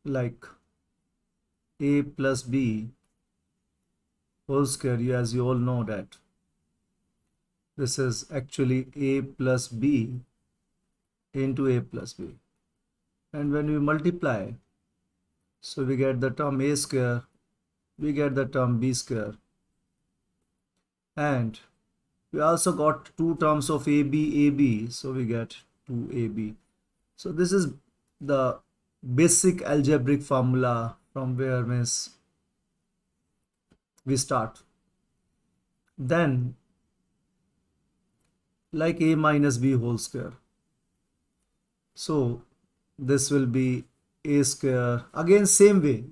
like a plus b whole square. As you all know that this is actually a plus b into a plus b, and when we multiply, so we get the term a square, we get the term b square, and we also got two terms of ab, so we get 2ab. So this is the basic algebraic formula from where means we start. Then like a minus b whole square, so this will be a square, again same way,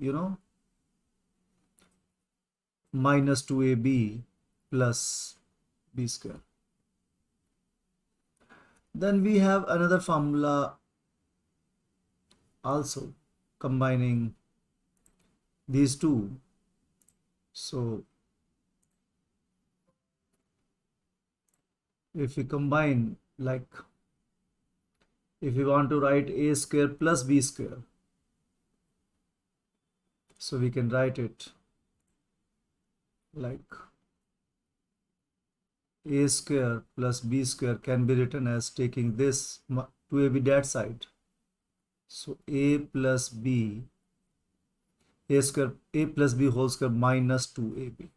minus 2ab plus b square. Then we have another formula also combining these two. So if we combine, like if we want to write a square plus b square, so we can write it like a square plus b square can be written as taking this 2ab that side. So a plus b, a square, a plus b whole square minus 2ab.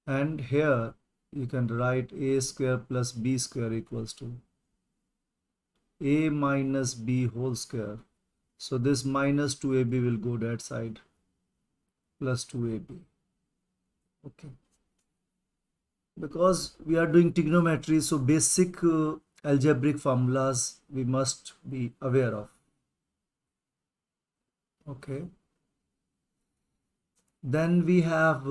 And here you can write a square plus b square equals to a minus b whole square. So this minus 2ab will go that side, plus 2ab. Okay. Because we are doing trigonometry, so basic algebraic formulas we must be aware of. Okay. Then we have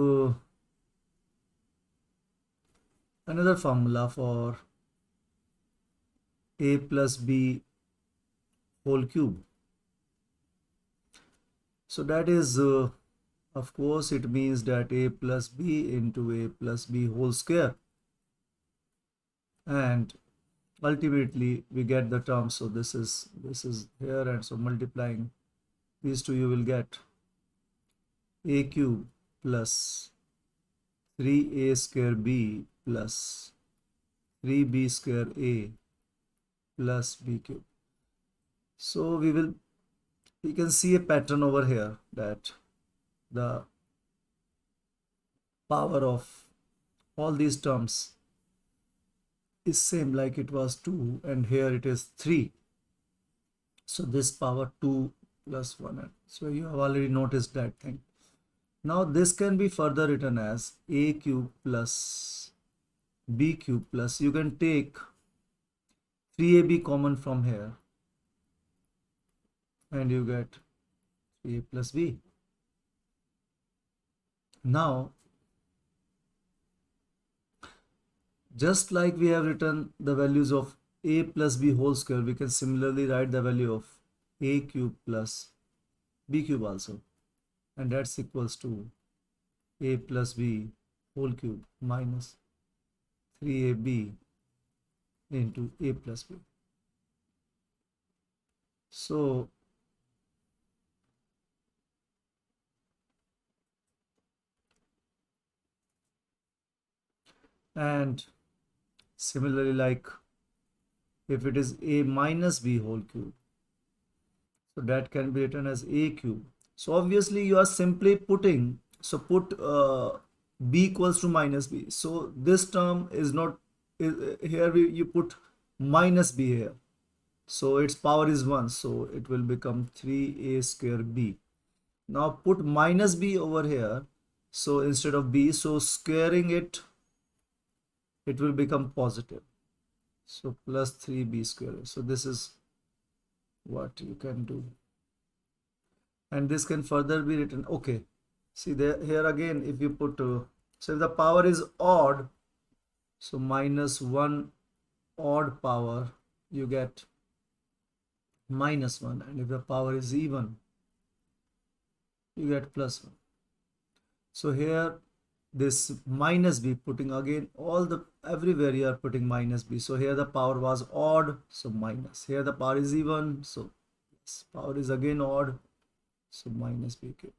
another formula for a plus b whole cube. So that is, of course, it means that a plus b into a plus b whole square. And ultimately we get the term. So this is here, and so multiplying these two you will get a cube plus 3a square b plus 3b square a plus b cube. So we can see a pattern over here that the power of all these terms is same, like it was 2 and here it is 3. So this power 2 plus 1. So you have already noticed that thing. Now this can be further written as a cube plus b cube plus, you can take 3ab common from here and you get 3a plus b. Now just like we have written the values of a plus b whole square, we can similarly write the value of a cube plus b cube also, and that's equals to a plus b whole cube minus 3ab into a plus b. So and similarly, like if it is a minus b whole cube, so that can be written as a cube. So obviously you are simply putting, so put b equals to minus b, so this term is not here, you put minus b here, so its power is 1, so it will become 3a square b. Now put minus b over here, so instead of b, so squaring it will become positive, so plus 3b square. So this is what you can do, and this can further be written. Okay, see there, here again if you put so if the power is odd, so minus 1 odd power, you get minus 1, and if the power is even, you get plus 1. So here this minus b, putting again all the everywhere you are putting minus b, so here the power was odd, so minus, here the power is even, so Power is again odd, so minus b cube.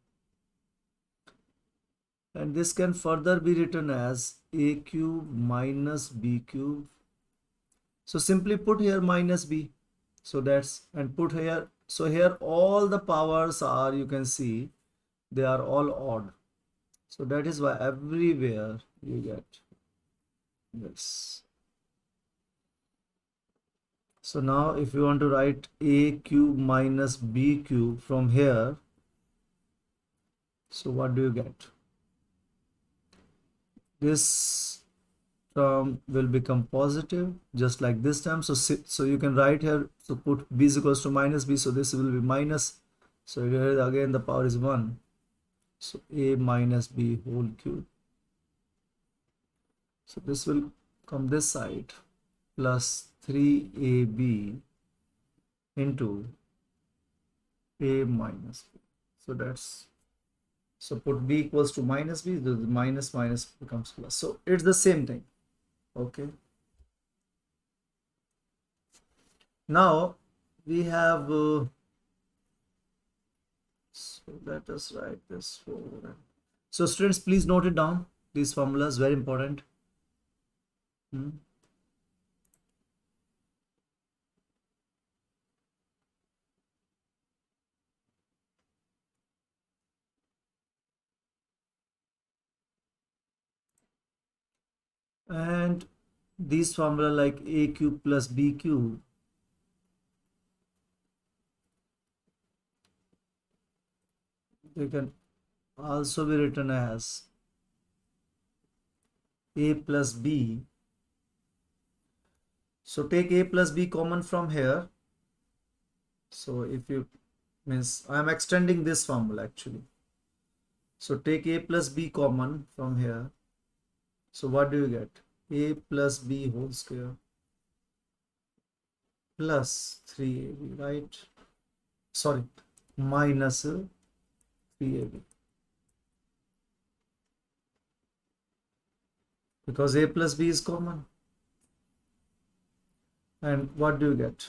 And this can further be written as a cube minus b cube. So simply put here minus b. So that's, and put here, so here all the powers are, you can see, they are all odd. So that is why everywhere you get this. So now if you want to write a cube minus b cube from here, so what do you get? This term will become positive just like this term. So you can write here, so put b is equals to minus b, so this will be minus. So here again the power is 1. So a minus b whole cube. So this will come this side, plus 3ab into a minus b. So that's, so put b equals to minus b, the minus minus becomes plus. So it's the same thing. Okay. Now we have, so let us write this for. So students, please note it down. These formulas very important. Hmm. And these formula like a cube plus b cube, they can also be written as a plus b. So take a plus b common from here. So if you, means I am extending this formula actually. So take a plus b common from here. So what do you get? A plus b whole square plus 3ab, right? Sorry, minus 3ab. Because a plus b is common. And what do you get?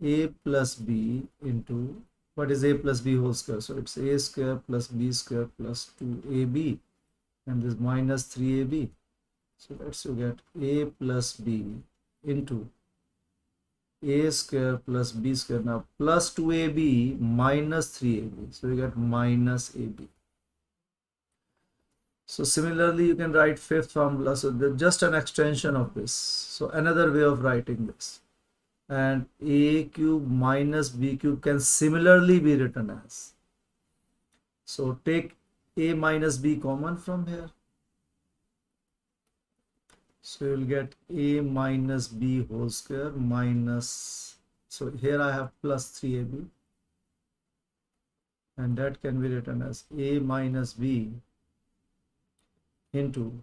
A plus b into, what is a plus b whole square? So it's a square plus b square plus 2ab, and this minus 3ab. So that's, you get a plus b into a square plus b square, now plus 2ab minus 3ab. So you get minus ab. So similarly, you can write fifth formula. So just an extension of this. So another way of writing this. And a cube minus b cube can similarly be written as. So take a minus b common from here. So you'll get a minus b whole square minus, so here I have plus 3ab, and that can be written as a minus b into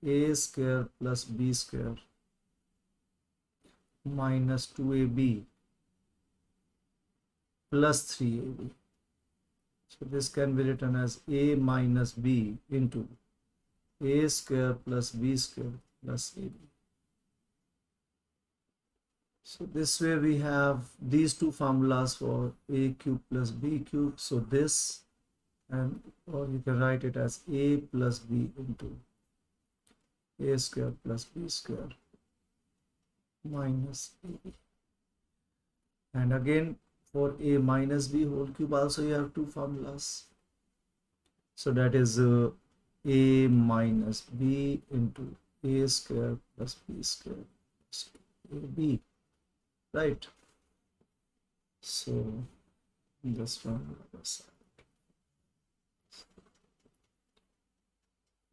a square plus b square minus 2ab plus 3ab. So this can be written as a minus b into a square plus b square plus ab. So this way we have these two formulas for a cube plus b cube. So this, and or you can write it as a plus b into a square plus b square minus ab. And again for a minus b whole cube also you have two formulas. So that is a minus b into a square plus b square plus ab, right? So this one.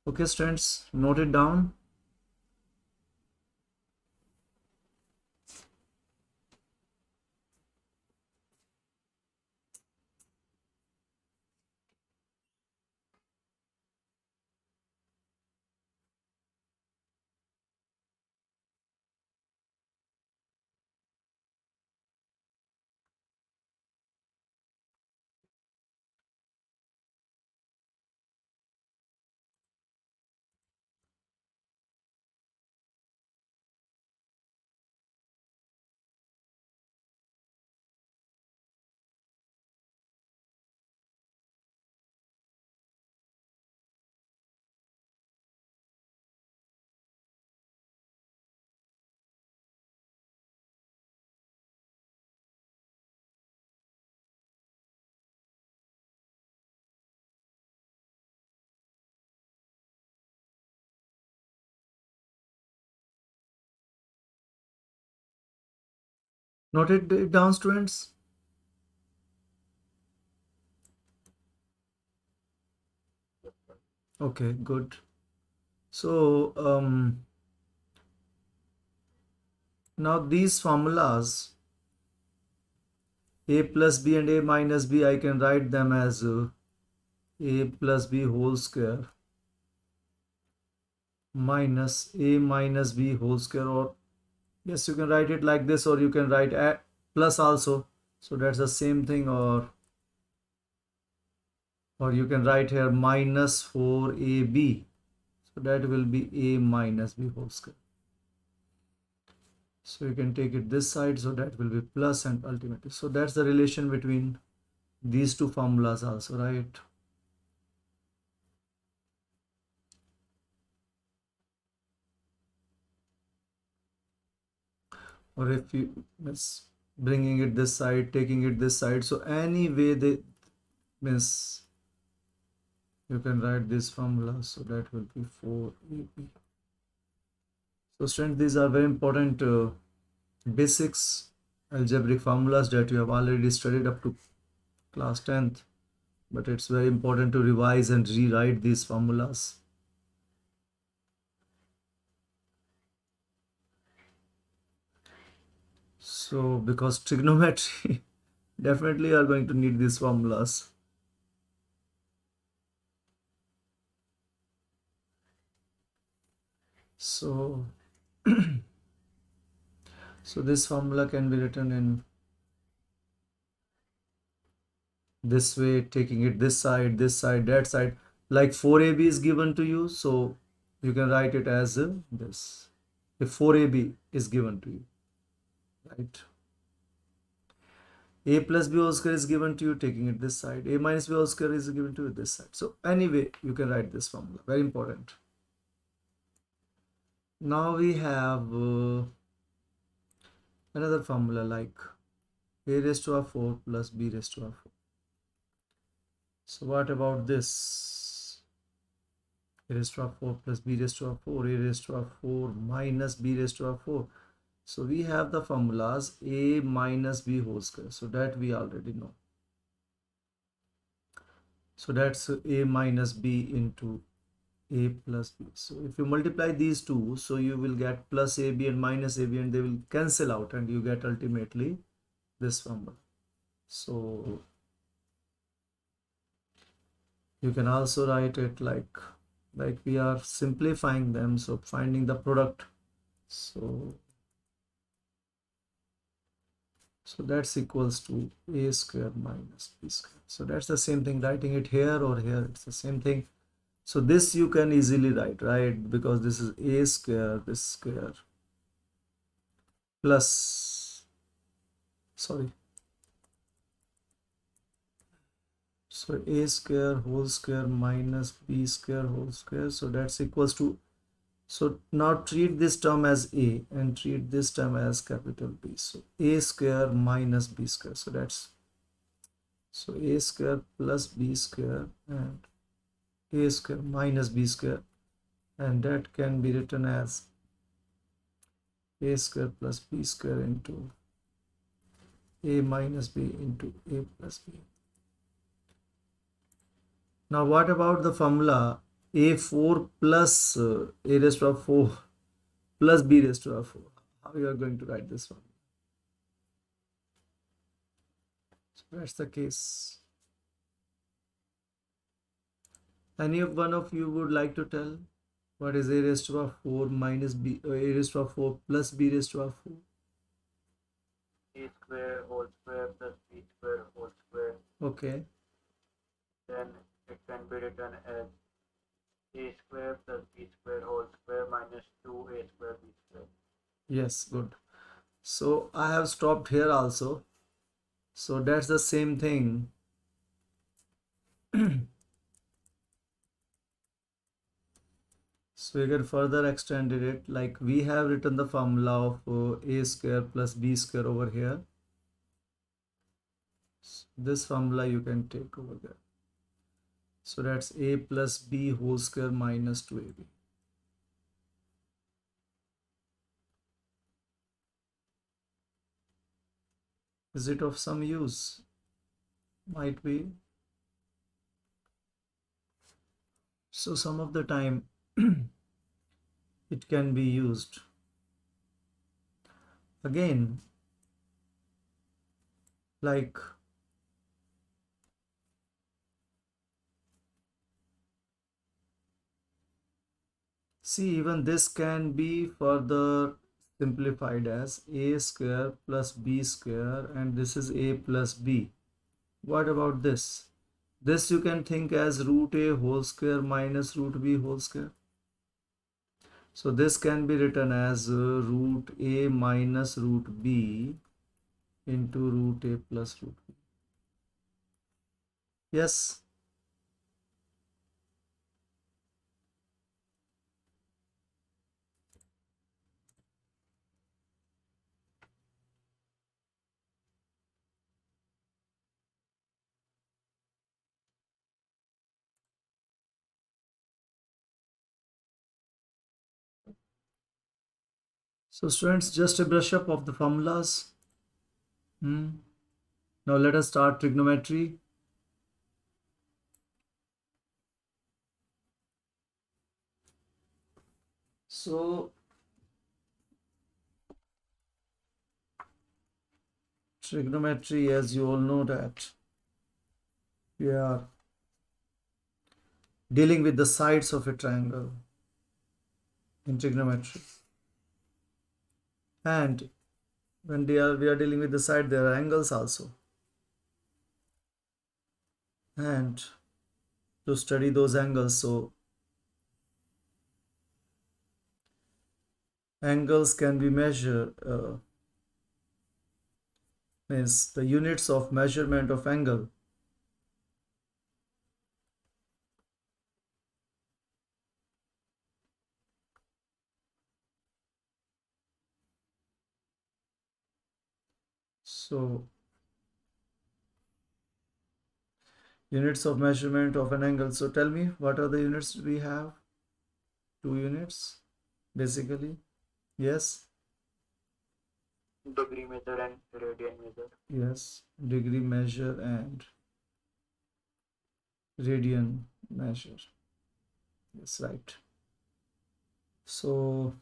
Okay, students, note it down. Note it down, students. Okay, good. So now these formulas a plus b and a minus b, I can write them as a plus b whole square minus a minus b whole square, or yes, you can write it like this, or you can write a plus also, so that's the same thing, or you can write here minus 4ab, so that will be a minus b whole square. So you can take it this side, so that will be plus, and ultimately, so that's the relation between these two formulas also, right? Or if you miss bringing it this side, taking it this side, so any way they miss, you can write this formula, so that will be 4ab. So students, these are very important basics algebraic formulas that you have already studied up to class 10th, but it's very important to revise and rewrite these formulas. So because trigonometry definitely are going to need these formulas. So so this formula can be written in this way, taking it this side, that side, like 4ab is given to you, so you can write it as this, if 4ab is given to you, right? A plus b whole square is given to you, taking it this side, a minus b whole square is given to you this side, so anyway you can write this formula, very important. Now we have another formula like a raised to a 4 plus b raised to a 4. So what about this? A raised to a 4 plus b raised to a 4, a raised to a 4 minus b raised to a 4. So we have the formulas a minus b whole square, so that we already know. So that's a minus b into a plus b. So if you multiply these two, so you will get plus ab and minus ab, and they will cancel out, and you get ultimately this formula. So you can also write it like we are simplifying them, so finding the product. So that's equals to a square minus b square. So that's the same thing, writing it here or here, it's the same thing. So this you can easily write, right? Because this is a square, this square, plus, sorry. So a square whole square minus b square whole square. So that's equals to, so now treat this term as a and treat this term as capital B. So a square minus b square. So that's, so a square plus b square and a square minus b square, and that can be written as a square plus b square into a minus b into a plus b. Now what about the formula a4 plus a raised to 4 plus b raised to 4? How you are going to write this one? So that's the case. Any one of you would like to tell what is a raised to 4 minus b, a raised to 4 plus b raised to 4? A square whole square plus b square whole square. Okay. Then it can be written as a square plus b square whole square minus 2a square b square. Yes, good. So I have stopped here also. So that's the same thing. So we can further extend it, like we have written the formula of a square plus b square over here. So this formula you can take over there. So that's a plus b whole square minus 2ab. Is it of some use? Might be. So some of the time it can be used. Again, like see, even this can be further simplified as a square plus b square, and this is a plus b. What about this? This you can think as root a whole square minus root b whole square. So this can be written as root a minus root b into root a plus root b. Yes. So students, just a brush up of the formulas. Now let us start trigonometry. So trigonometry, as you all know that we are dealing with the sides of a triangle in trigonometry. And when we are dealing with the side, there are angles also. And to study those angles, so angles can be measured, means the units of measurement of angle. So units of measurement of an angle. So tell me, what are the units we have? 2 units, basically. Yes. Degree measure and radian measure. Yes. Degree measure and radian measure. Yes, right. So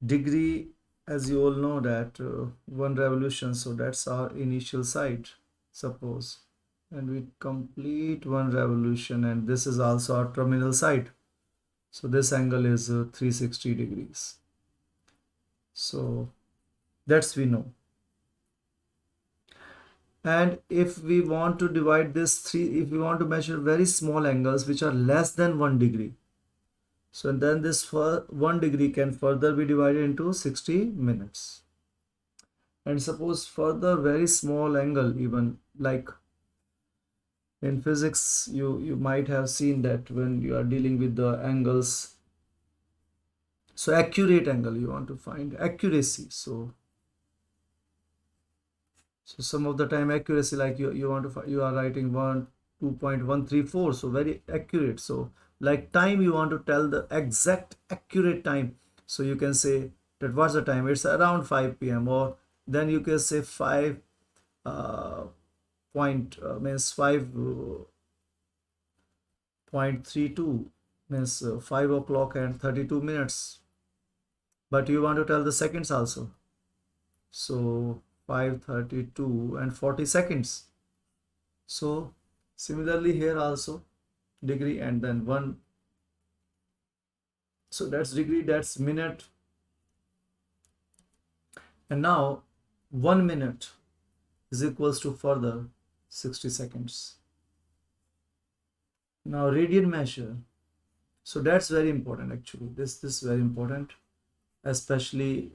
degree, as you all know that 1 revolution, so that's our initial side, suppose, and we complete 1 revolution, and this is also our terminal side. So this angle is 360 degrees. So that's we know. And if we want to divide this if we want to measure very small angles which are less than 1 degree, so then this 1 degree can further be divided into 60 minutes. And suppose further very small angle, even like in physics, you might have seen that when you are dealing with the angles, so accurate angle, you want to find accuracy. So some of the time accuracy, like you want to find, you are writing 2.134, so very accurate. So like time, you want to tell the exact accurate time, so you can say that what's the time, it's around 5 p.m. or then you can say 5 means 5.32 means 5 o'clock and 32 minutes, but you want to tell the seconds also, so 5:32 and 40 seconds. So similarly here also degree and then 1, so that's degree, that's minute, and now 1 minute is equals to further 60 seconds. Now radian measure, so that's very important actually, this is very important, especially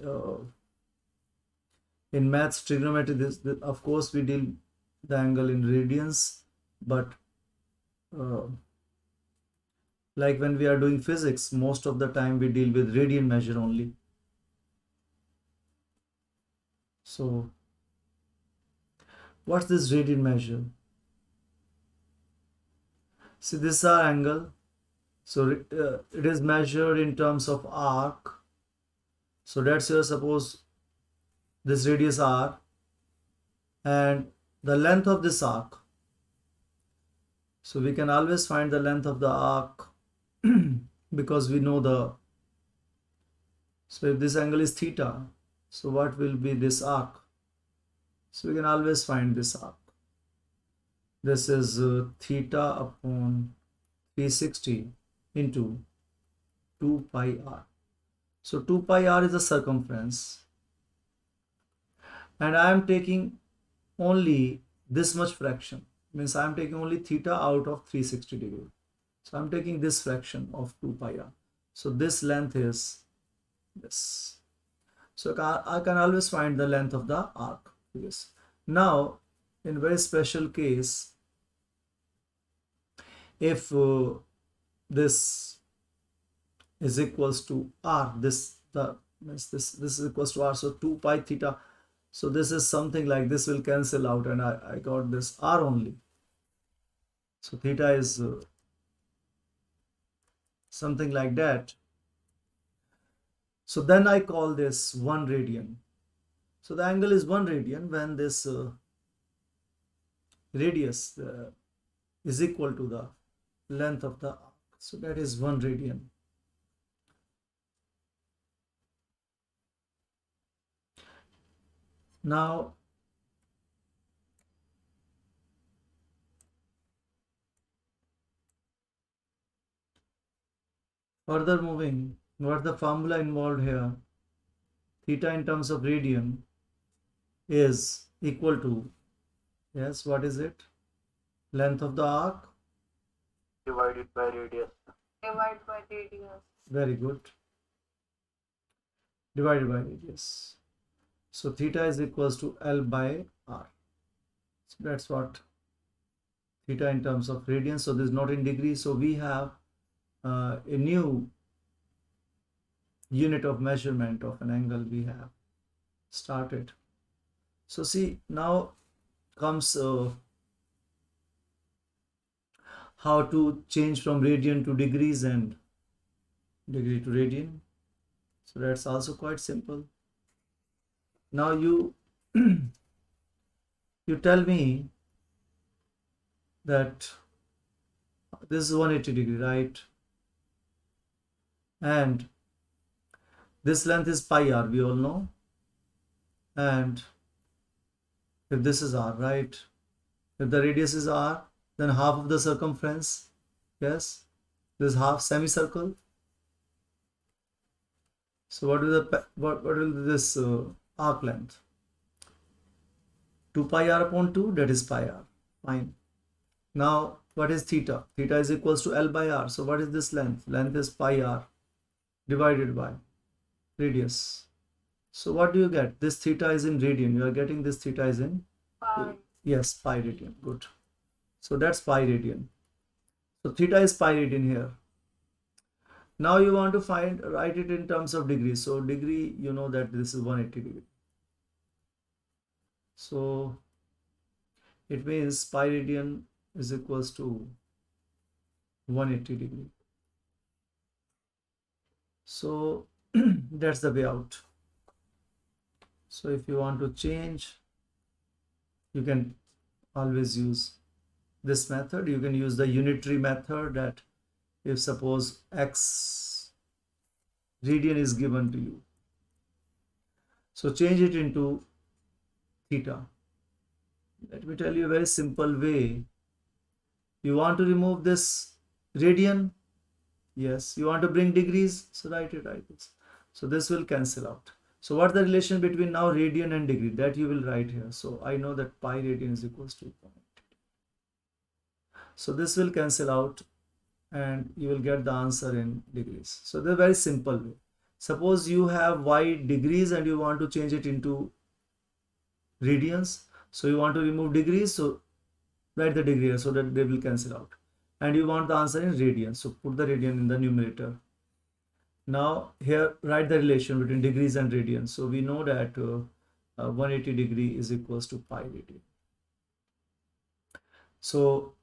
in maths trigonometry. This of course we deal the angle in radians, but uh, like when we are doing physics, most of the time we deal with radian measure only. So what's this radian measure? See, this is our angle, so it is measured in terms of arc. So that's your, suppose this radius r, and the length of this arc. So we can always find the length of the arc because we know the, so if this angle is theta, so what will be this arc? So we can always find this arc. This is theta upon 360 into 2 pi r. So 2 pi r is the circumference, and I am taking only this much fraction, means I am taking only theta out of 360 degree. So I'm taking this fraction of 2 pi r. So this length is this. So I can always find the length of the arc. Yes. Now, in very special case, if this is equals to r, this is equals to r, so 2 pi theta. So this is something like this will cancel out, and I got this r only. So theta is something like that. So then I call this 1 radian. So the angle is 1 radian when this radius is equal to the length of the arc. So that is 1 radian. Now further moving, what the formula involved here? Theta in terms of radian is equal to, yes, what is it? Length of the arc divided by radius. Divided by radius. very good, divided by radius. So theta is equals to L by R. So that's what theta in terms of radians. So this is not in degrees. So we have a new unit of measurement of an angle we have started. So see, now comes how to change from radian to degrees and degree to radian. So that's also quite simple. Now you you tell me that this is 180 degree, right? And this length is pi r, we all know. And if this is r, right? If the radius is r, then half of the circumference, yes, this half semicircle. So what will be this arc length? 2 pi r upon 2, that is pi r. Fine. Now what is theta? Theta is equals to L by r. So what is this length? Length is pi r divided by radius. So what do you get? This theta is in radian. You are getting this theta is in Pi. yes, pi radian. Good. So that's pi radian. So theta is pi radian here. Now you want to write it in terms of degrees. So degree, you know that this is 180 degree. So it means pi radian is equals to 180 degree. So that's the way out. So if you want to change, you can always use this method. You can use the unitary method, that if suppose x radian is given to you, so change it into theta. Let me tell you a very simple way. You want to remove this radian, yes. You want to bring degrees, so write it like this. So this will cancel out. So what's the relation between now radian and degree? That you will write here. So I know that pi radian is equals to 0.8. So this will cancel out and you will get the answer in degrees. So they're very simple way. Suppose you have y degrees and you want to change it into radians. So you want to remove degrees, so write the degree here so that they will cancel out. And you want the answer in radians, so put the radian in the numerator. Now here write the relation between degrees and radians. So we know that 180 degree is equals to pi radian. So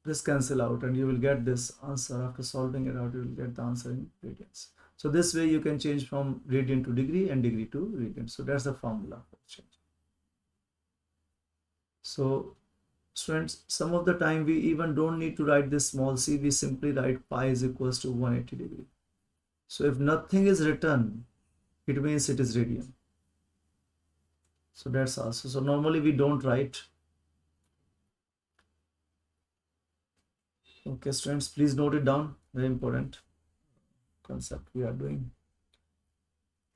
this cancel out and you will get this answer. After solving it out, you will get the answer in radians. So this way you can change from radian to degree and degree to radian. So that's the formula for change. So students, some of the time we even don't need to write this small c, we simply write pi is equals to 180 degree. So if nothing is written, it means it is radian. So that's also, so normally we don't write. Okay students, please note it down, very important concept we are doing.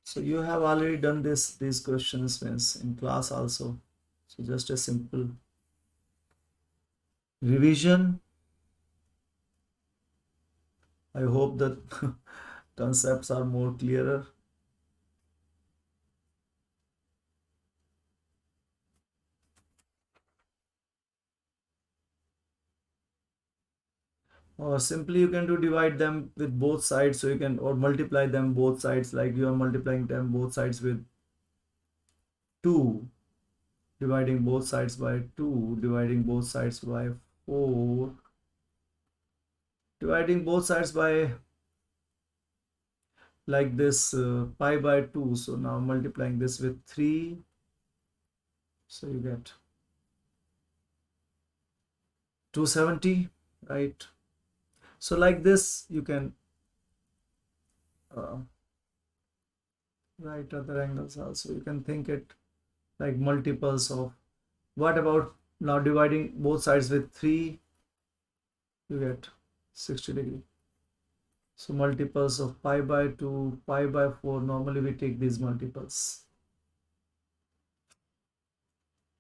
So you have already done these questions means in class also, so just a simple revision. I hope that concepts are more clearer. Or simply you can do divide them with both sides, so you can, or multiply them both sides, like you are multiplying them both sides with 2, dividing both sides by 2, dividing both sides by 4, dividing both sides by like this pi by 2. So now multiplying this with 3, so you get 270, right? So like this you can uh, write other angles also. You can think it like multiples of, what about now dividing both sides with 3, you get 60 degree. So multiples of pi by 2, pi by 4, normally we take these multiples.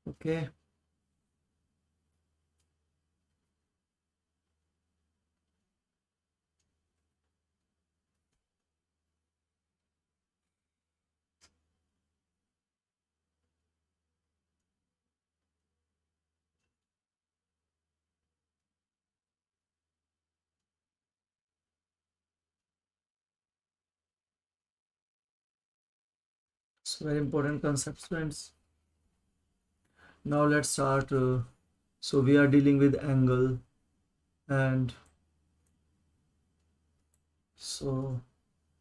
Okay. So very important concept, friends. Now let's start. So we are dealing with angle, and so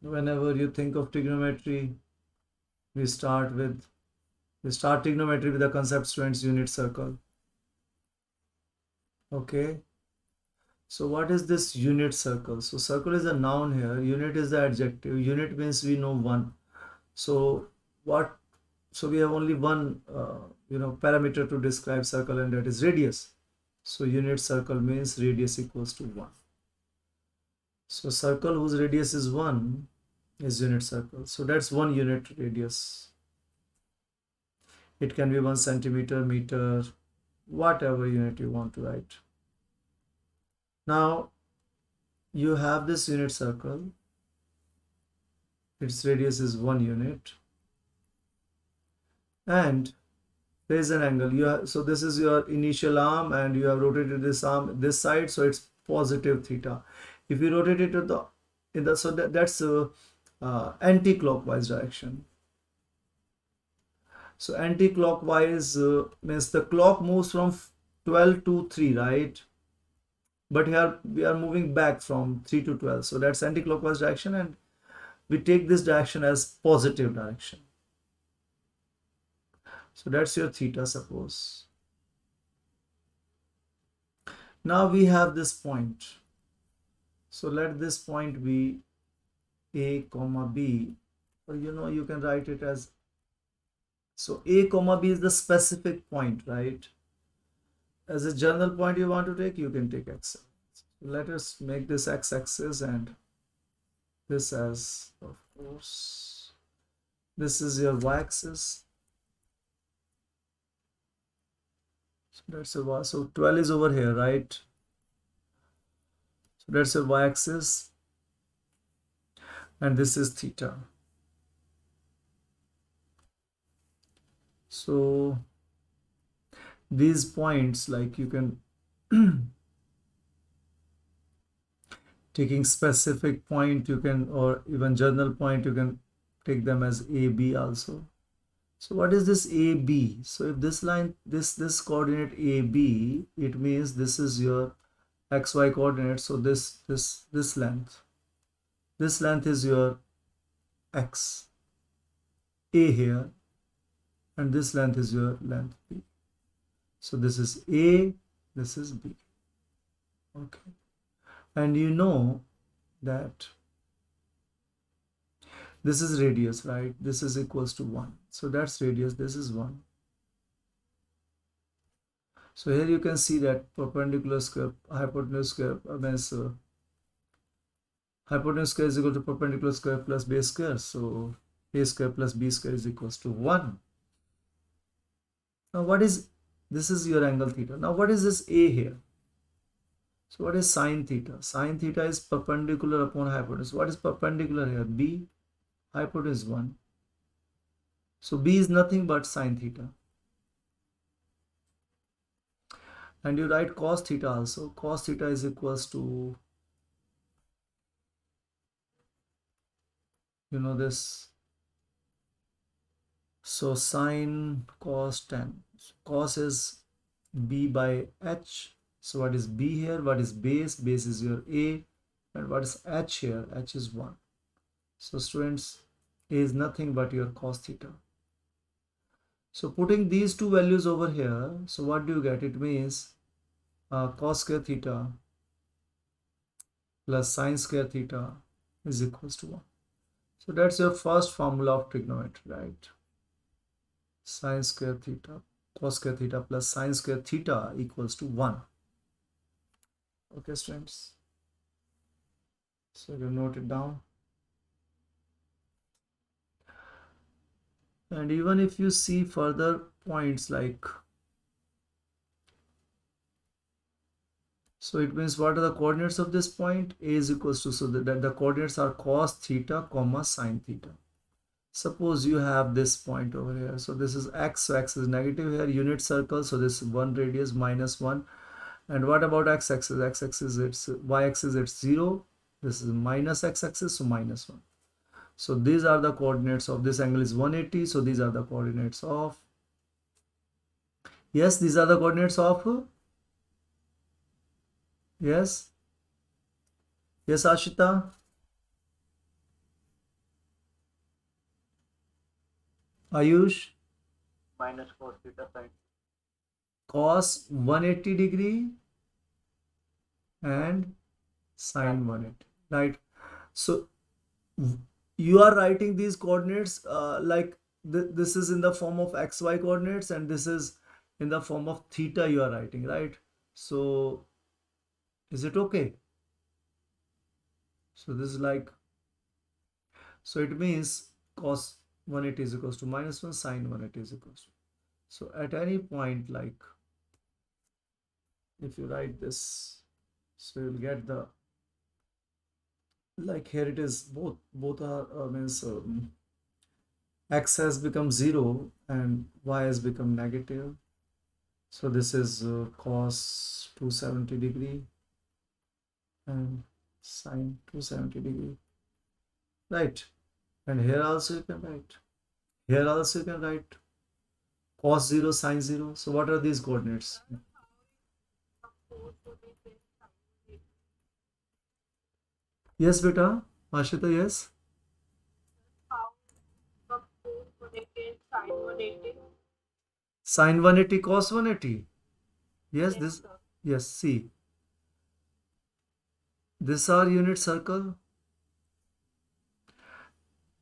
whenever you think of trigonometry, we start trigonometry with the concept, students, unit circle. Okay. So what is this unit circle? So circle is a noun here, unit is the adjective. Unit means we know one. So what, so we have only one parameter to describe circle, and that is radius. So unit circle means radius equals to 1. So circle whose radius is 1 is unit circle. So that's 1 unit radius. It can be 1 centimeter, meter, whatever unit you want to write. Now you have this unit circle, its radius is 1 unit, and there is an angle. So this is your initial arm, and you have rotated this arm this side, so it's positive theta. If you rotate it to the so that's anti-clockwise direction. So anti-clockwise means the clock moves from 12 to 3, right? But here we are moving back from 3 to 12, so that's anti-clockwise direction, and we take this direction as positive direction. So that's your theta, suppose. Now we have this point. So let this point be A comma B, or you can write it as, so A comma B is the specific point, right? As a general point you want to take, you can take X. Let us make this x-axis, and this as, of course, this is your y-axis. So that's a y. So 12 is over here, right? So that's your y-axis, and this is theta. So these points, like you can taking specific point, you can, or even general point, you can take them as A, B also. So what is this AB? So if this line, this coordinate AB, it means this is your XY coordinate. So this length is your X, A here, and this length is your length B. So this is A, this is B. Okay. And you know that this is radius, right? This is equals to 1. So that's radius, this is 1. So here you can see that perpendicular square, hypotenuse square, means hypotenuse square is equal to perpendicular square plus base square. So a square plus b square is equals to 1. Now what is, this is your angle theta. Now what is this a here? So what is sine theta? Sine theta is perpendicular upon hypotenuse. What is perpendicular here? B, hypotenuse 1. So b is nothing but sine theta. And you write cos theta also. Cos theta is equals to, you know this. So sine cos tan. Cos is b by h. So what is b here? What is base? Base is your a. And what is h here? H is 1. So students, a is nothing but your cos theta. So putting these two values over here, so what do you get? It means cos square theta plus sine square theta is equals to 1. So that's your first formula of trigonometry, right? Sine square theta, cos square theta plus sine square theta equals to 1. Okay, students. So you note it down. And even if you see further points like, so it means what are the coordinates of this point? A is equals to, so that the coordinates are cos theta comma sine theta. Suppose you have this point over here. So this is x, so x is negative here, unit circle. So this is 1 radius minus 1. And what about x-axis? X-axis, it's y-axis, it's 0. This is minus x-axis, so minus 1. So these are the coordinates of this angle is 180. So these are the coordinates of, yes, these are the coordinates of, yes, yes, Ashita. Ayush, minus cos theta sine. cos 180 degree and sine 180, right? So you are writing these coordinates like this is in the form of xy coordinates and this is in the form of theta you are writing, right? So is it okay? So this is like, so it means cos 180 is equals to minus 1, sine 180 is equals to. So at any point, like if you write this, so you'll get the, like here it is, both are means x has become 0 and y has become negative. So this is cos 270 degree and sine 270 degree, right? And here also you can write, here also you can write cos 0 sine 0. So what are these coordinates? Yes beta, Ashita, yes. How the cos 180 and sine 180? Sine 180 cos 180. Yes, Yes, this, sir. yes, see, this are unit circle.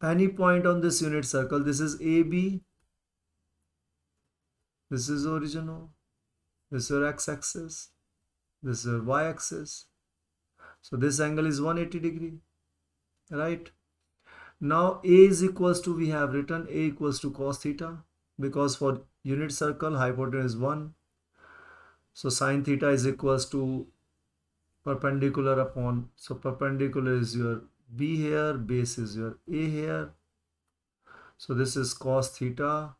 Any point on this unit circle, this is AB, this is origin O, this is your x-axis, this is your y-axis. So this angle is 180 degree, right? Now A is equals to, we have written A equals to cos theta, because for unit circle hypotenuse is 1. So sine theta is equals to perpendicular upon, so perpendicular is your B here, base is your A here. So this is cos theta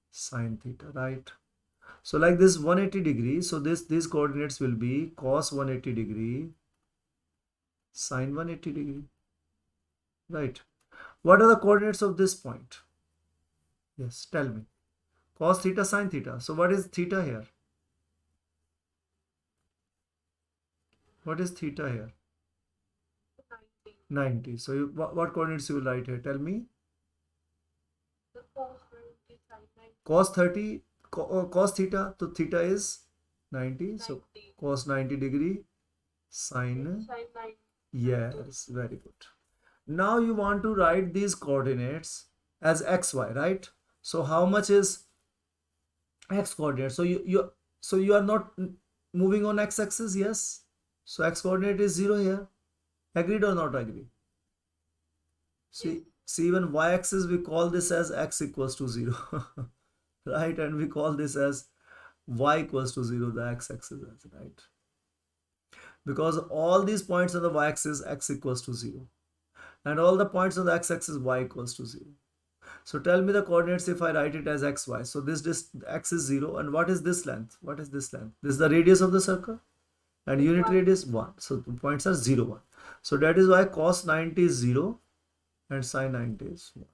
sine theta, right? So like this 180 degree, so these coordinates will be cos 180 degree sine 180 degree, right? What are the coordinates of this point? Yes, tell me. Cos theta sine theta. So what is theta here? What is theta here? 90. 90. So what coordinates you will write here? Tell me. The cos 90 sine 90. Cos 30, cos theta, so theta is 90, so 90. cos 90 degree sine. Sine 90. Yes, very good. Now you want to write these coordinates as xy, right? So how much is x coordinate? So you are not moving on x axis, yes? So x coordinate is 0 here. Agreed or not agreed? See, Yes. see, even y axis we call this as x equals to 0. Right? And we call this as y equals to 0, the x axis, right? Because all these points on the y axis x equals to 0, and all the points on the x axis y equals to 0. So tell me the coordinates if I write it as xy. So this x is 0, and what is this length? What is this length? This is the radius of the circle, and unit 1. radius 1. So the points are 0, 1. So that is why cos 90 is 0 and sin 90 is 1.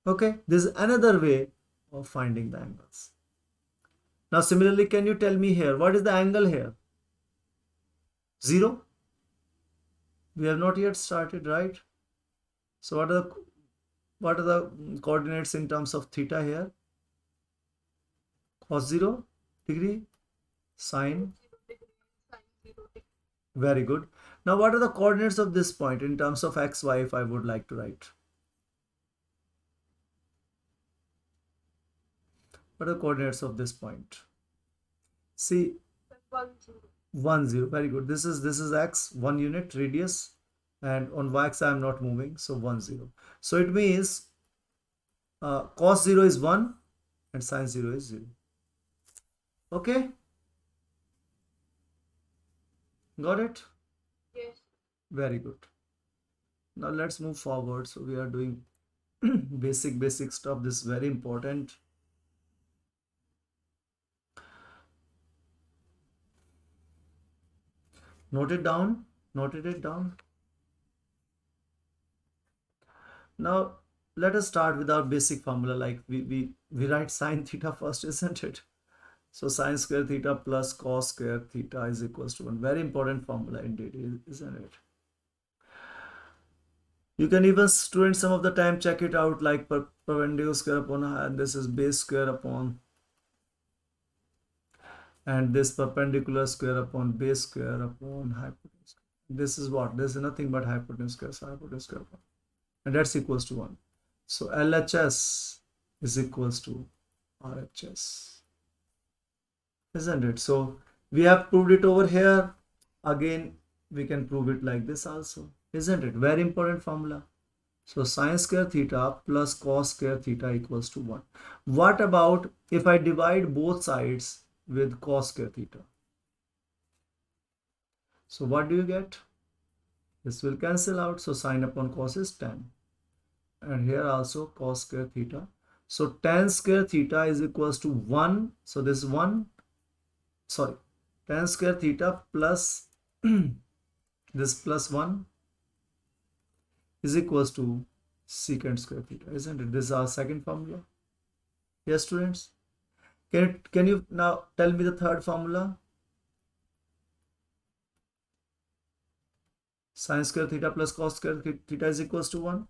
Okay, this is another way of finding the angles. Now similarly, can you tell me here, what is the angle here? 0? We have not yet started, right? So what are the coordinates in terms of theta here? Cos 0 degree, sine. 0 degree. Sine 0 degree. Very good. Now what are the coordinates of this point in terms of x, y if I would like to write? What are the coordinates of this point? See, 1 0. 1 0. Very good. This is x, 1 unit radius, and on y axis I am not moving, so 1 0. So it means cos 0 is 1 and sin 0 is 0. Okay? Got it? Yes. Very good. Now let's move forward. So we are doing basic stuff. This is very important. Note it down. Noted it down. Now let us start with our basic formula. Like we write sine theta first, isn't it? So sine square theta plus cos square theta is equals to 1. Very important formula indeed, isn't it? You can even, students, some of the time check it out, like perpendicular square upon, and this is base square upon, and this perpendicular square upon base square upon hypotenuse. This is what? This is nothing but hypotenuse square, so hypotenuse square upon, and that's equals to 1. So LHS is equals to RHS, isn't it? So we have proved it over here. Again, we can prove it like this also, isn't it? Very important formula. So sine square theta plus cos square theta equals to 1. What about if I divide both sides with cos square theta? So what do you get? This will cancel out. So sine upon cos is 10. And here also cos square theta. So tan square theta is equals to 1. So this 1, sorry, tan square theta plus this plus 1 is equals to secant square theta, isn't it? This is our second formula. Yes, students? Can you now tell me the third formula? Sine square theta plus cos square theta is equals to 1.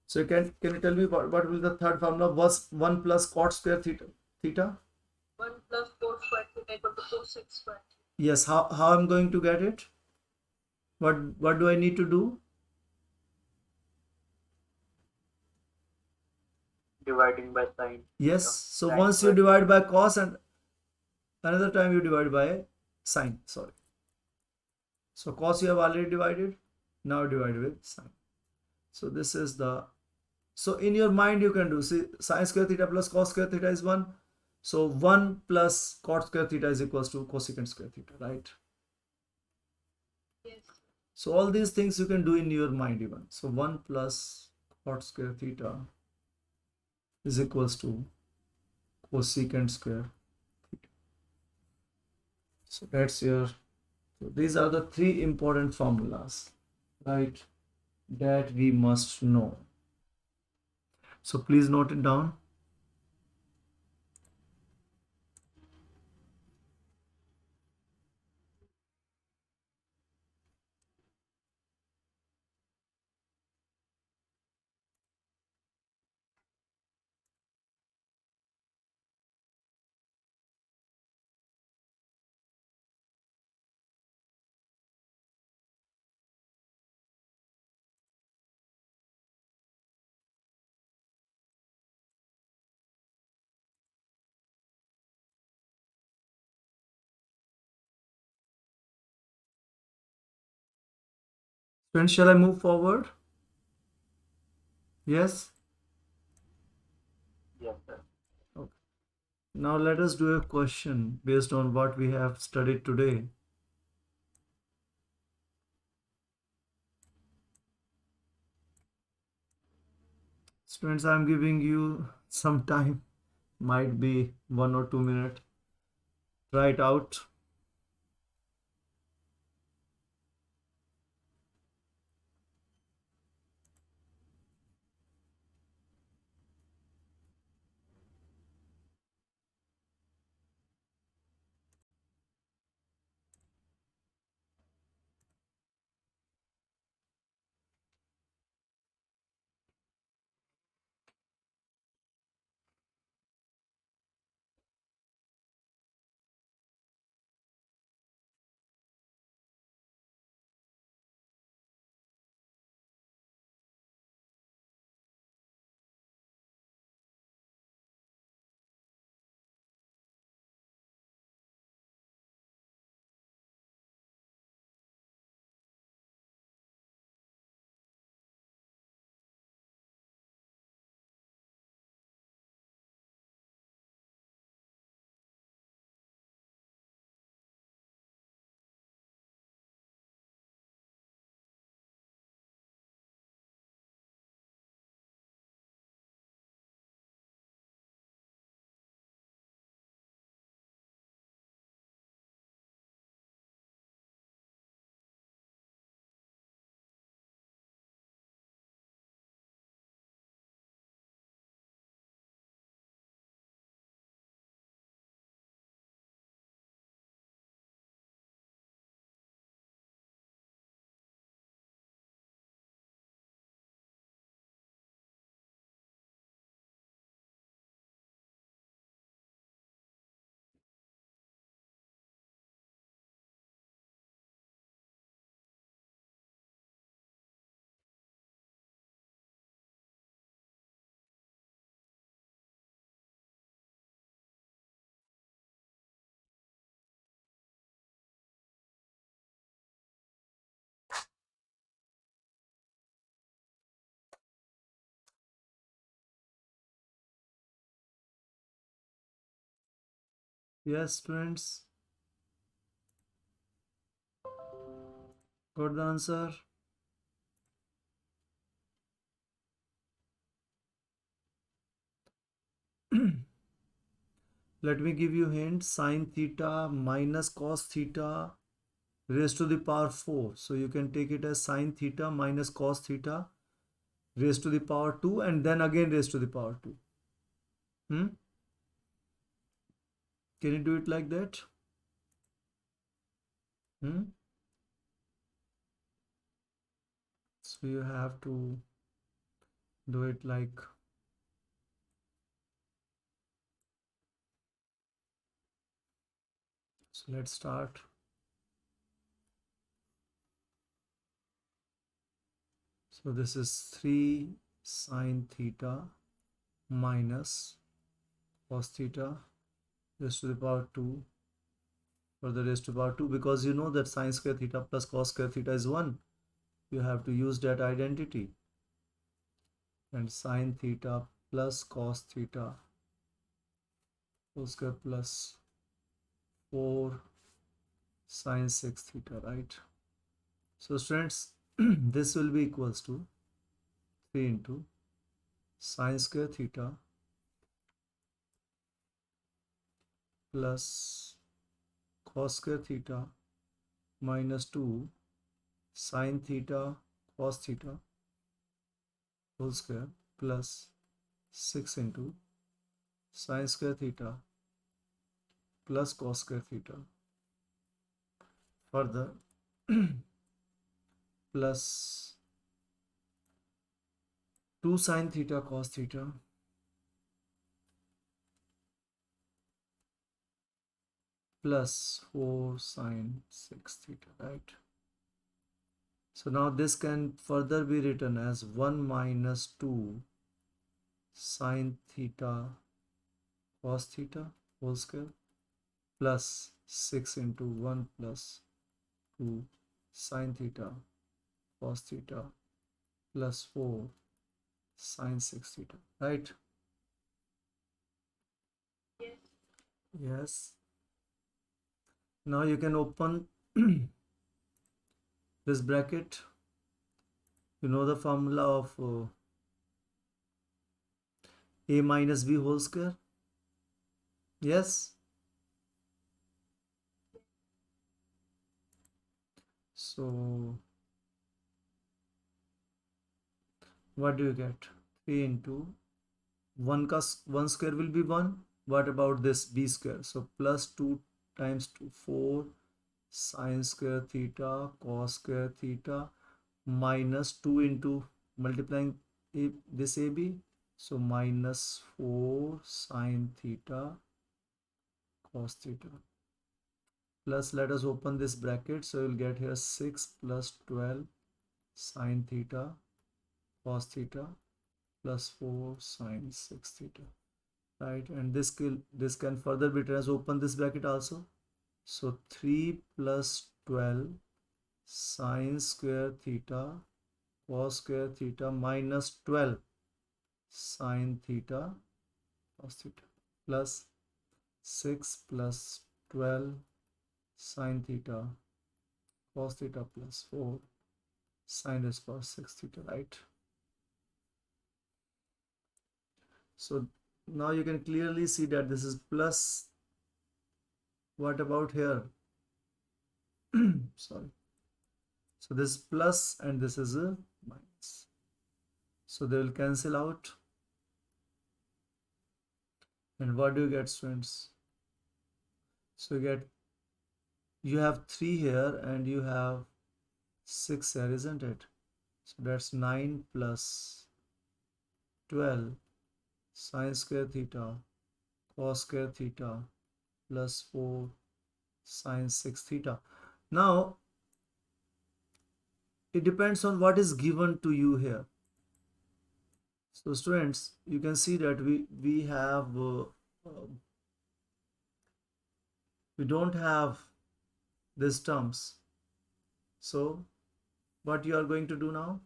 So can you tell me what will the third formula was? 1 plus cot square theta? 1 plus cos square theta equal to cosec square theta. Yes, how I'm going to get it? What do I need to do? Dividing by sine. Yes, so Sine once you square. divide by cos and another time you divide by sine, sorry. So cos you have already divided, now divide with sine. So this is the, so in your mind you can do, see, sine square theta plus cos square theta is 1. So 1 plus cot square theta is equals to cosecant square theta, right? Yes. So all these things you can do in your mind even. So 1 plus cot square theta is equals to cosecant square theta. So that's your, so these are the 3 important formulas, right, that we must know. So please note it down. Friends, shall I move forward? Yes? Yes, sir. Okay. Now let us do a question based on what we have studied today. Students, I'm giving you some time, might be 1 or 2 minutes. Try it out. Yes, students, got the answer? Let me give you hint. Sine theta minus cos theta raised to the power 4. So you can take it as sine theta minus cos theta raised to the power 2 and then again raised to the power 2. Hmm? Can you do it like that? Hmm? So you have to do it like, so let's start. So this is 3 sine theta minus cos theta raised to the power 2 for the raised to the power 2, because you know that sine square theta plus cos square theta is 1. You have to use that identity. And sine theta plus cos theta whole square plus 4 sine 6 theta, right? So students, this will be equals to 3 into sine square theta plus cos square theta minus 2 sine theta cos theta whole square plus 6 into sine square theta plus cos square theta, further plus 2 sine theta cos theta plus 4 sine 6 theta, right? So now this can further be written as 1 minus 2 sine theta cos theta whole square plus 6 into 1 plus 2 sine theta cos theta plus 4 sine 6 theta, right? Yes. Yes. Now you can open this bracket. You know the formula of a minus b whole square? Yes. So what do you get? 3 into 1 square will be 1. What about this b square? So plus 2 times 2, 4 sine square theta cos square theta minus 2 into multiplying this AB. So minus 4 sine theta cos theta plus, let us open this bracket. So you'll get here 6 plus 12 sine theta cos theta plus 4 sine 6 theta, right? And this can further be written as, open this bracket also. So 3 plus 12 sine square theta cos square theta minus 12 sine theta cos theta plus 6 plus 12 sine theta cos theta plus 4 sine raised to power 6 theta, right? So now you can clearly see that this is plus. What about here? Sorry. So this is plus and this is a minus. So they will cancel out. And what do you get, students? So you have 3 here and you have 6 here, isn't it? So that's 9 plus 12 sine square theta cos square theta plus 4 sine 6 theta. Now it depends on what is given to you here. So students, you can see that we have we don't have these terms. So what you are going to do now?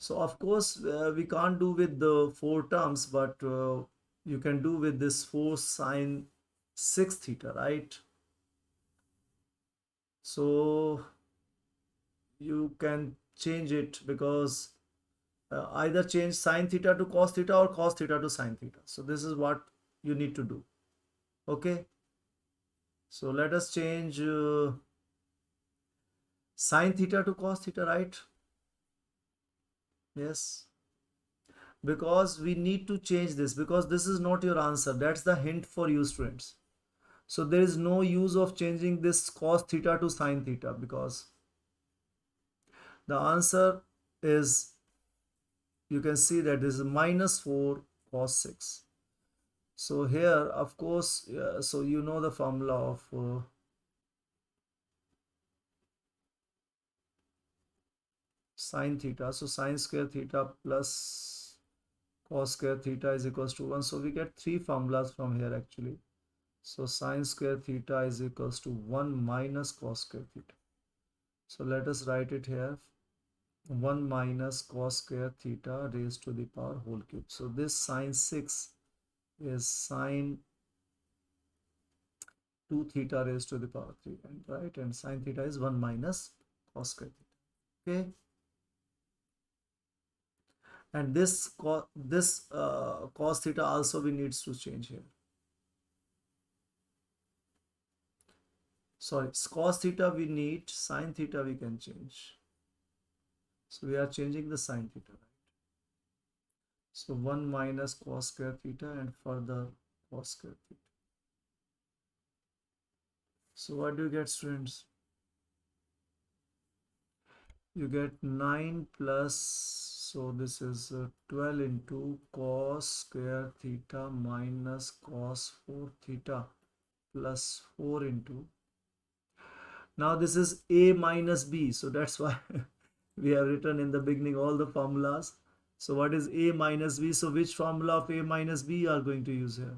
So of course we can't do with the 4 terms, but you can do with this 4 sine 6 theta, right? So you can change it, because either change sine theta to cos theta or cos theta to sine theta. So this is what you need to do. Okay, so let us change sine theta to cos theta, right? Yes, because we need to change this, because this is not your answer. That's the hint for you, students. So there is no use of changing this cos theta to sine theta, because the answer is, you can see that this is minus 4 cos 6. So here, of course, so you know the formula of sine theta. So sine square theta plus cos square theta is equals to 1. So we get 3 formulas from here actually. So sine square theta is equals to 1 minus cos square theta. So let us write it here. 1 minus cos square theta raised to the power whole cube. So this sine 6 is sine 2 theta raised to the power 3, and right, and sine theta is 1 minus cos square theta. Okay, and this cos theta also we needs to change here. Sorry, cos theta we need, sine theta we can change. So we are changing the sine theta, right? So 1 minus cos square theta and further cos square theta. So what do you get, students? You get 9 plus, so this is 12 into cos square theta minus cos 4 theta plus 4 into, now this is a minus b, so that's why we have written in the beginning all the formulas. So what is a minus b? So which formula of a minus b you are going to use here?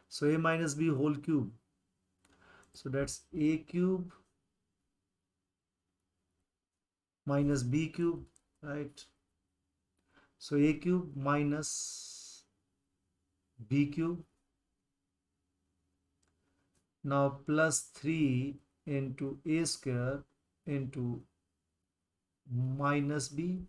So a minus b whole cube. So that's a cube minus b cube, right? So a cube minus b cube. Now plus 3 into a square into minus b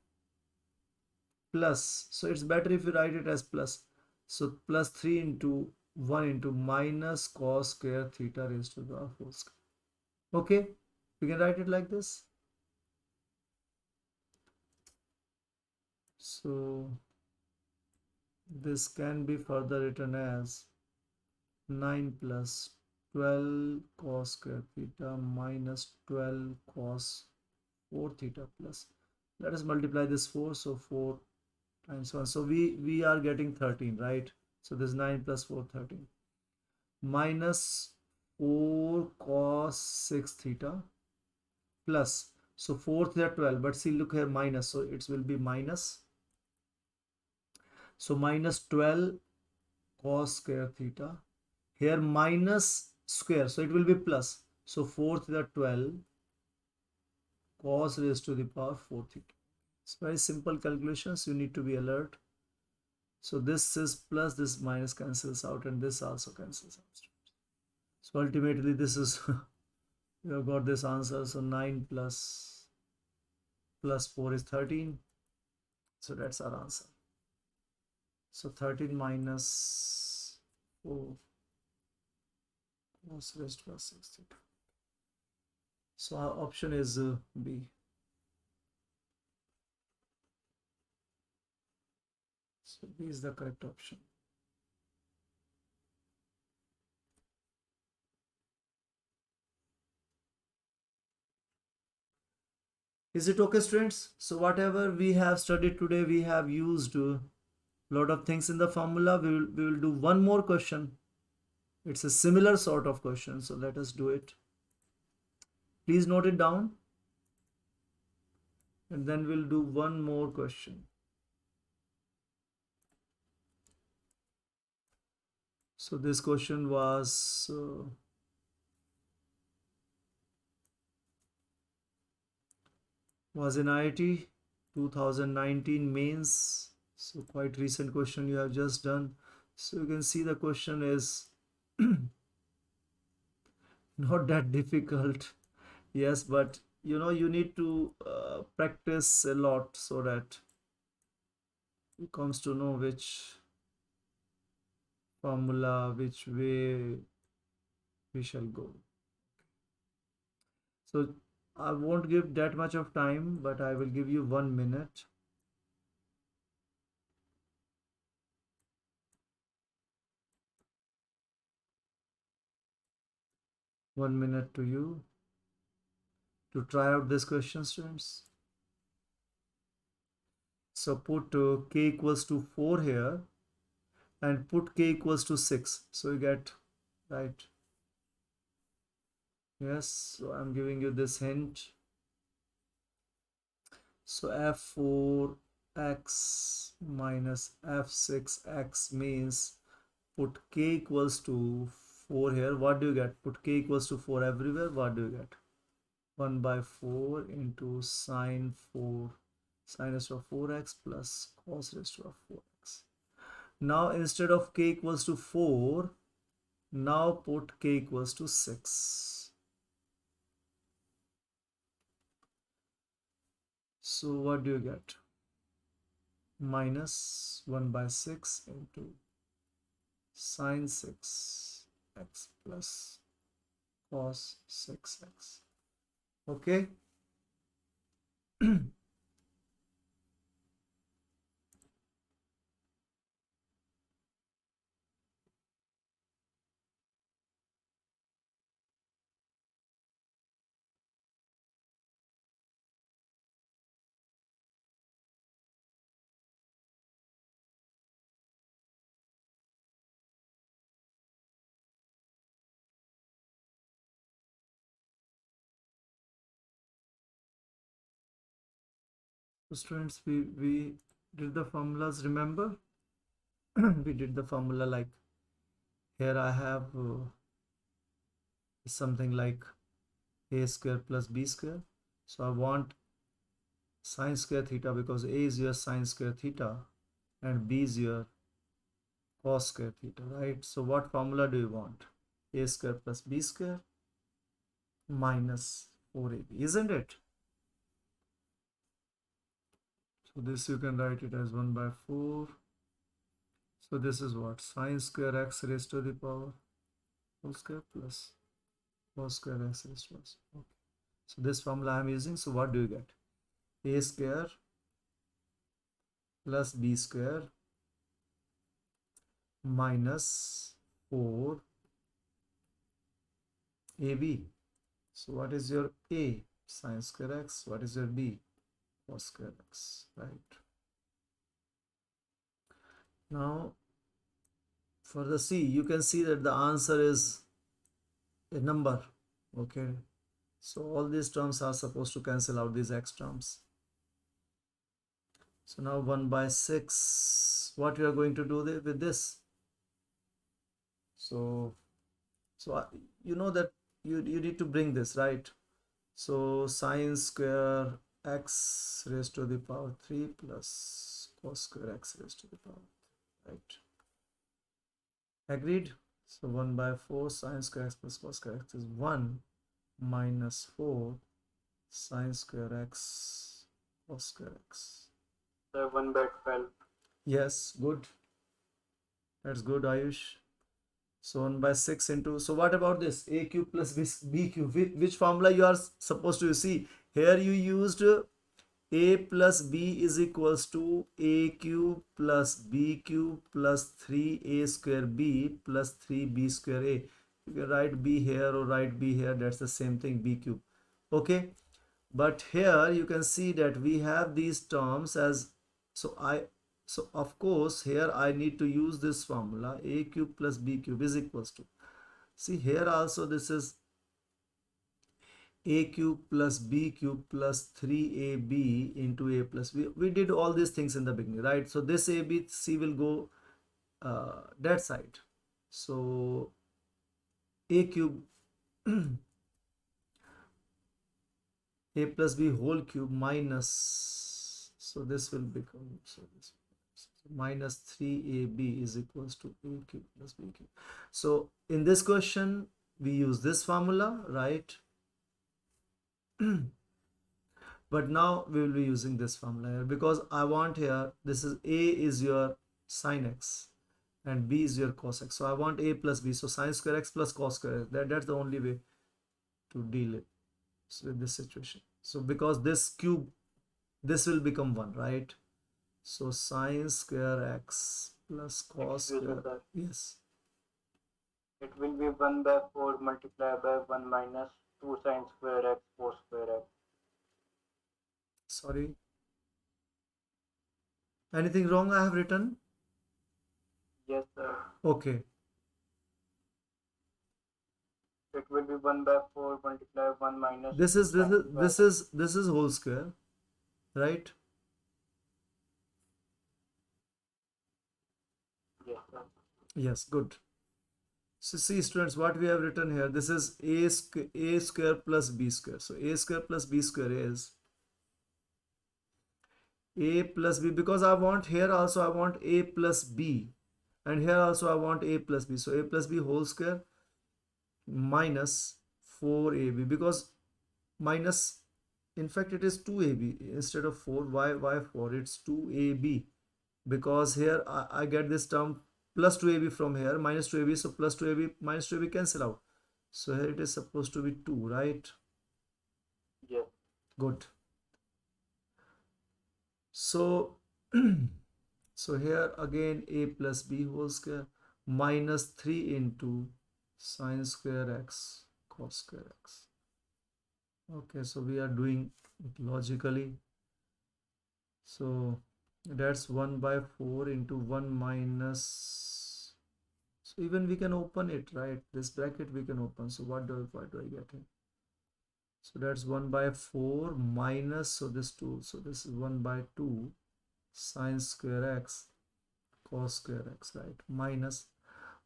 plus. So it's better if you write it as plus. So plus 3 into 1 into minus cos square theta raised to the whole square. Okay, we can write it like this. So this can be further written as 9 plus 12 cos square theta minus 12 cos 4 theta plus. Let us multiply this 4. So 4 times 1. So we are getting 13, right? So this 9 plus 4, 13. Minus 4 cos 6 theta plus. So 4th is 12. But see, look here, minus. So it will be minus. So minus 12 cos square theta. Here minus square. So it will be plus. So 4th is 12 cos raised to the power 4 theta. It's very simple calculations. You need to be alert. So this is plus, this minus cancels out, and this also cancels out. So ultimately this is we have got this answer. So 9 plus 4 is 13. So that's our answer. So 13 minus 4 cos raised to 6 theta. So our option is B. So B is the correct option. Is it okay, students? So whatever we have studied today, we have used a lot of things in the formula. We will do one more question. It's a similar sort of question. So let us do it. Please note it down. And then we'll do one more question. So this question was in IIT 2019 mains. So quite recent question you have just done. So you can see the question is not that difficult. Yes, but you need to practice a lot so that you comes to know which formula, which way we shall go. So I won't give that much of time, but I will give you 1 minute. One minute to you to try out this question, students. So put k equals to 4 here and put k equals to 6. So you get right. Yes, so I'm giving you this hint. So f4x minus f6x means put k equals to 4 here. What do you get? Put k equals to 4 everywhere. What do you get? 1 by 4 into sine 4 sine raised to 4x plus cos raised to 4x. Now instead of k equals to 4, now put k equals to 6. So what do you get? Minus 1 by 6 into sine 6x plus cos 6x. Okay. So students, we did the formulas, remember? We did the formula like here I have is something like a square plus b square. So I want sine square theta because a is your sine square theta and b is your cos square theta, right? So what formula do you want? A square plus b square minus 4ab, isn't it? So this you can write it as 1 by 4. So this is what? Sine square x raised to the power whole square plus cos square x raised to us. Okay. So this formula I am using. So what do you get? A square plus b square minus 4 ab. So what is your a? Sine square x. What is your b? Cos square x, right? Now for the c, you can see that the answer is a number. Okay, so all these terms are supposed to cancel out these x terms. So now 1 by 6, what you are going to do with this? So you know that you need to bring this, right? So sine square x raised to the power 3 plus cos square x raised to the power, right? Agreed? So 1 by 4 sine square x plus cos square x is 1 minus 4 sine square x cos square x. So 1 by 12. Yes, good. That's good, Ayush. So 1 by 6 into, so what about this? A cube plus b cube. Which formula you are supposed to see? Here you used a plus b is equals to a cube plus b cube plus 3a square b plus 3b square a. You can write b here or write b here. That's the same thing, b cube. Okay. But here you can see that we have these terms as, so of course here I need to use this formula. A cube plus b cube is equals to, see here also this is a cube plus b cube plus 3ab into a plus b. We did all these things in the beginning, right? So this a b c will go that side. So a cube a plus b whole cube minus, so this will become, so this minus 3ab is equals to a cube plus b cube. So in this question we use this formula, right? But now we will be using this formula here because I want here, this is a is your sine x and b is your cos x. So I want a plus b, so sine square x plus cos square x. That's the only way to deal it with this situation. So because this cube, this will become 1, right? So sine square x plus cos Excuse me, square, sir. yes. It will be 1 by 4 multiplied by 1 minus 2 sine square x cos square x. Sorry. Anything wrong I have written? Yes, sir. Okay. It will be 1 by 4 multiplied 1 minus This 2 is sine square. this is whole square, right? Yes, sir. Yes, good. So see students, what we have written here, this is a square plus b square. So a square plus b square is a plus b, because I want here also I want a plus b and here also I want a plus b. So a plus b whole square minus 4ab, because minus, in fact it is 2ab instead of 4. Why 4? It's 2ab because here I get this term plus 2ab from here, minus 2ab, so plus 2ab minus 2ab cancel out. So here it is supposed to be 2, right? Yes. Good. So so here again a plus b whole square minus 3 into sine square x cos square x. Okay, so we are doing it logically. So that's 1 by 4 into 1 minus, so even we can open it, right? This bracket we can open. So what do I get here? So that's 1 by 4 minus, so this 2, so this is 1 by 2 sine square x cos square x, right? Minus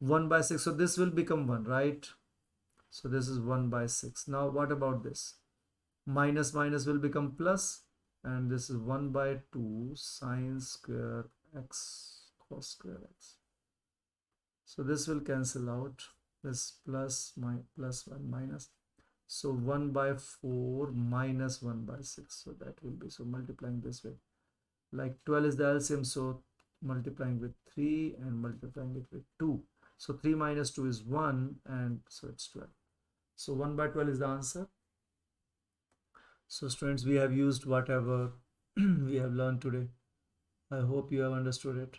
1 by 6, so this will become 1, right? So this is 1 by 6. Now what about this? Minus minus will become plus, and this is 1 by 2 sine square x cos square x. So this will cancel out, this plus my plus 1 minus. So 1 by 4 minus 1 by 6. So that will be, so multiplying this way. Like 12 is the LCM, so multiplying with 3 and multiplying it with 2. So 3 minus 2 is 1, and so it's 12. So 1 by 12 is the answer. So students, we have used whatever we have learned today. I hope you have understood it.